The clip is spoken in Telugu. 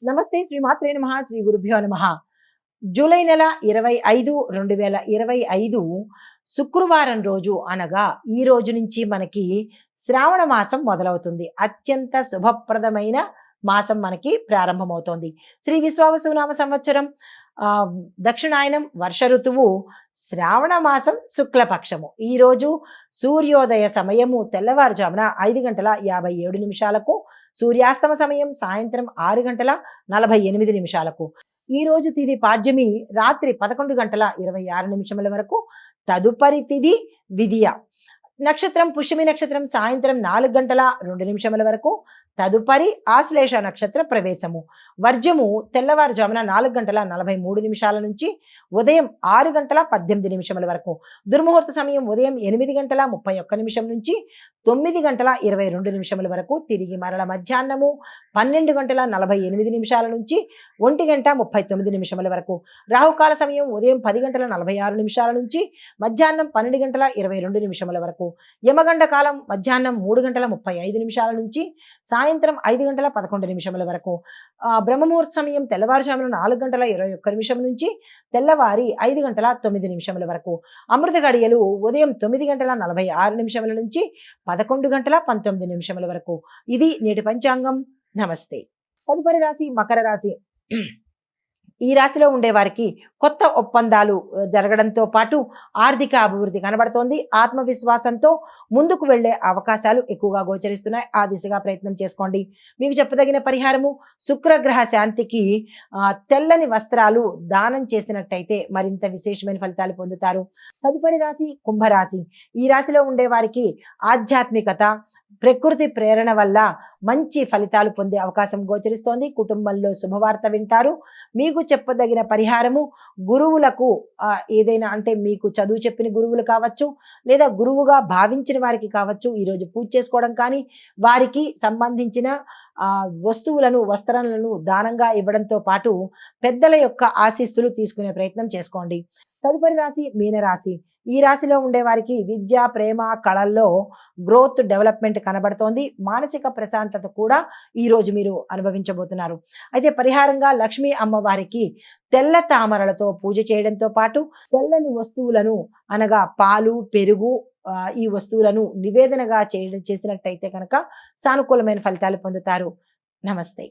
నమస్తే శ్రీ మాత్రే నమః శ్రీ గురుభ్యో నమః. జూలై నెల 25, 2025 శుక్రవారం రోజు అనగా ఈ రోజు నుంచి మనకి శ్రావణ మాసం మొదలవుతుంది. అత్యంత శుభప్రదమైన మాసం మనకి ప్రారంభమవుతోంది. శ్రీ విశ్వావసునామ సంవత్సరం దక్షిణాయనం వర్ష ఋతువు శ్రావణ మాసం శుక్లపక్షము. ఈరోజు సూర్యోదయ సమయము తెల్లవారుజామున 5:57 సూర్యాస్తమ సమయం సాయంత్రం 6:48. ఈ రోజు తిథి పాడ్యమి రాత్రి 11:26 వరకు. తదుపరి తిథి విదియ. నక్షత్రం పుష్యమి నక్షత్రం సాయంత్రం 4:02 వరకు. తదుపరి ఆశ్లేష నక్షత్ర ప్రవేశము. వర్జము తెల్లవారుజామున 4:43 నుంచి ఉదయం 6:18 వరకు. దుర్ముహూర్త సమయం ఉదయం 8:31 నుంచి 9:22 వరకు. తిరిగి మరల మధ్యాహ్నము 12:48 నుంచి 1:39 వరకు. రాహుకాల సమయం ఉదయం 10:46 నుంచి మధ్యాహ్నం 12:22 వరకు. యమగండ కాలం మధ్యాహ్నం 3:35 నుంచి సాయంత్రం 5:11 వరకు. బ్రహ్మముహూర్త సమయం తెల్లవారుజామున 4:21 నుంచి తెల్లవారి 5:09 వరకు. అమృత గడియలు ఉదయం 9:46 నుంచి 11:19 వరకు. ఇది నేటి పంచాంగం. నమస్తే. తదుపరి రాశి మకర రాశి. ఈ రాశిలో ఉండే వారికి కొత్త ఒప్పందాలు జరగడంతో పాటు ఆర్థిక అభివృద్ధి కనబడుతోంది. ఆత్మవిశ్వాసంతో ముందుకు వెళ్లే అవకాశాలు ఎక్కువగా గోచరిస్తున్నాయి. ఆ దిశగా ప్రయత్నం చేసుకోండి. మీకు చెప్పదగిన పరిహారము శుక్రగ్రహ శాంతికి తెల్లని వస్త్రాలు దానం చేసినట్టయితే మరింత విశేషమైన ఫలితాలు పొందుతారు. తదుపరి రాశి కుంభరాశి. ఈ రాశిలో ఉండే వారికి ఆధ్యాత్మికత ప్రకృతి ప్రేరణ వల్ల మంచి ఫలితాలు పొందే అవకాశం గోచరిస్తోంది. కుటుంబంలో శుభవార్త వింటారు. మీకు చెప్పదగిన పరిహారము గురువులకు ఏదైనా అంటే మీకు చదువు చెప్పిన గురువులు కావచ్చు, లేదా గురువుగా భావించిన వారికి కావచ్చు, ఈరోజు పూజ చేసుకోవడం కానీ వారికి సంబంధించిన వస్తువులను వస్త్రాలను దానంగా ఇవ్వడంతో పాటు పెద్దల యొక్క ఆశీస్సులు తీసుకునే ప్రయత్నం చేసుకోండి. తదుపరి రాశి మీనరాశి. ఈ రాశిలో ఉండే వారికి విద్య ప్రేమ కళల్లో గ్రోత్ డెవలప్మెంట్ కనబడుతోంది. మానసిక ప్రశాంతత కూడా ఈ రోజు మీరు అనుభవించబోతున్నారు. అయితే పరిహారంగా లక్ష్మీ అమ్మవారికి తెల్ల తామరలతో పూజ చేయడంతో పాటు తెల్లని వస్తువులను అనగా పాలు పెరుగు ఈ వస్తువులను నివేదనగా చేసినట్టయితే కనుక సానుకూలమైన ఫలితాలు పొందుతారు. నమస్తే.